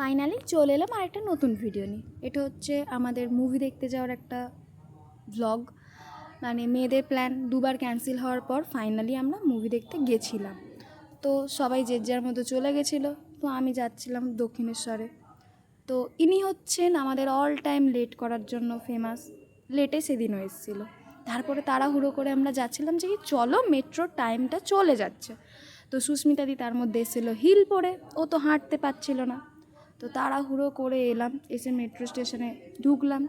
Finally চলে এলাম আর একটা নতুন ভিডিও নিয়ে। এটা হচ্ছে আমাদের মুভি দেখতে যাওয়ার একটা ভ্লগ। মানে মেয়েদের প্ল্যান দুবার ক্যান্সেল হওয়ার পর ফাইনালি আমরা মুভি দেখতে গেছিলাম। তো সবাই যে যার মতো চলে গেছিলো, তো আমি যাচ্ছিলাম দক্ষিণেশ্বরে। তো ইনি হচ্ছেন আমাদের অল টাইম লেট করার জন্য ফেমাস। লেটে সেদিনও এসেছিলো। তারপরে তাড়াহুড়ো করে আমরা যাচ্ছিলাম যে কি চলো মেট্রোর টাইমটা চলে যাচ্ছে। তো সুস্মিতাদি তার মধ্যে এসেছিলো হিল পরে, ও তো হাঁটতে পারছিল না। তো তাড়াহুড়ো করে এলাম, এসে মেট্রো স্টেশনে ঢুকলাম,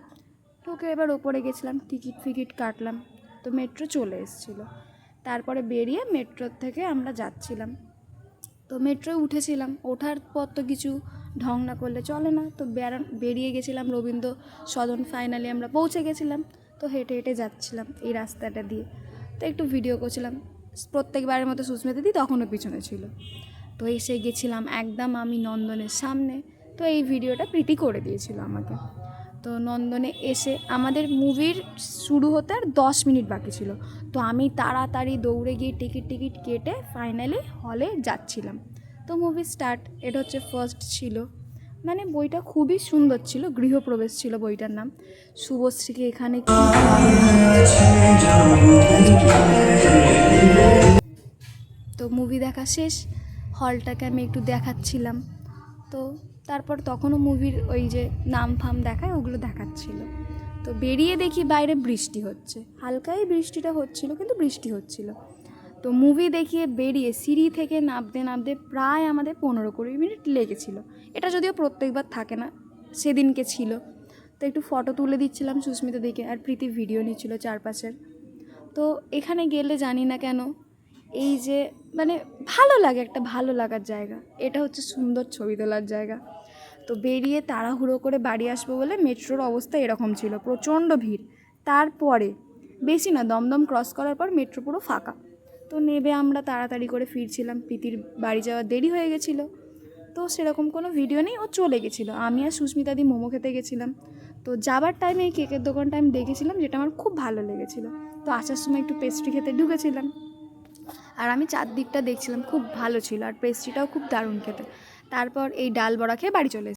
ঢুকে এবার ওপরে গেছিলাম, টিকিট কাটলাম। তো মেট্রো চলে এসেছিলো। তারপরে বেরিয়ে মেট্রোর থেকে আমরা যাচ্ছিলাম। তো মেট্রোয় উঠেছিলাম, ওঠার পর তো কিছু ঢং না করলে চলে না। তো বেরিয়ে গেছিলাম রবীন্দ্র সদন, ফাইনালি আমরা পৌঁছে গেছিলাম। তো হেঁটে হেঁটে যাচ্ছিলাম এই রাস্তাটা দিয়ে। তো একটু ভিডিও করছিলাম, প্রত্যেকবারের মতো সুস্মিতাদি তখনও পিছনে ছিল। তো এসে গেছিলাম একদম আমি নন্দনের সামনে। তো এই ভিডিওটা প্রীতি করে দিয়েছিল আমাকে। তো নন্দনে এসে আমাদের মুভির শুরু হতে আর 10 মিনিট বাকি ছিল। তো আমি তাড়াতাড়ি দৌড়ে গিয়ে টিকিট কেটে ফাইনালি হলে যাচ্ছিলাম। তো মুভি স্টার্ট। এটা হচ্ছে ফার্স্ট ছিল, মানে বইটা খুবই সুন্দর ছিল, গৃহপ্রবেশ ছিল বইটার নাম। শুভশ্রীকে এখানে তো মুভি দেখা শেষ, হলটাকে আমি একটু দেখাচ্ছিলাম। তো তারপর তখনও মুভির ওই যে নাম ফাম দেখায় ওগুলো দেখাচ্ছিল। তো বেরিয়ে দেখি বাইরে বৃষ্টি হচ্ছে, হালকাই বৃষ্টিটা হচ্ছিল, কিন্তু বৃষ্টি হচ্ছিল। তো মুভি দেখিয়ে বেরিয়ে সিঁড়ি থেকে নামতে প্রায় আমাদের 15-20 মিনিট লেগেছিল। এটা যদিও প্রত্যেকবার থাকে না, সেদিনকে ছিল। তো একটু ফটো তুলে দিচ্ছিলাম সুস্মিতা দিকে, আর প্রীতি ভিডিও নিচ্ছিল চারপাশের। তো এখানে গেলে জানি না কেন এই যে মানে ভালো লাগে, একটা ভালো লাগার জায়গা। এটা হচ্ছে সুন্দর ছবি তোলার জায়গা। তো বেরিয়ে তাড়াহুড়ো করে বাড়ি আসবো বলে মেট্রোর অবস্থা এরকম ছিল, প্রচণ্ড ভিড়। তারপরে বেশি না, দমদম ক্রস করার পর মেট্রো পুরো ফাঁকা। তো নেবে আমরা তাড়াতাড়ি করে ফিরছিলাম, প্রীতির বাড়ি যাওয়ার দেরি হয়ে গেছিলো। তো সেরকম কোনো ভিডিও নেই, ও চলে গেছিলো। আমি আর সুস্মিতাদি মোমো খেতে গেছিলাম। তো যাবার টাইমে এই কেকের দোকানটা আমি দেখেছিলাম, যেটা আমার খুব ভালো লেগেছিলো। তো আসার সময় একটু পেস্ট্রি খেতে ঢুকেছিলাম, আর আমি চারদিকটা দেখছিলাম, খুব ভালো ছিল, আর পেস্ট্রিটাও খুব দারুণ খেতে। তারপর এই ডাল বড়া খেয়ে বাড়ি চলে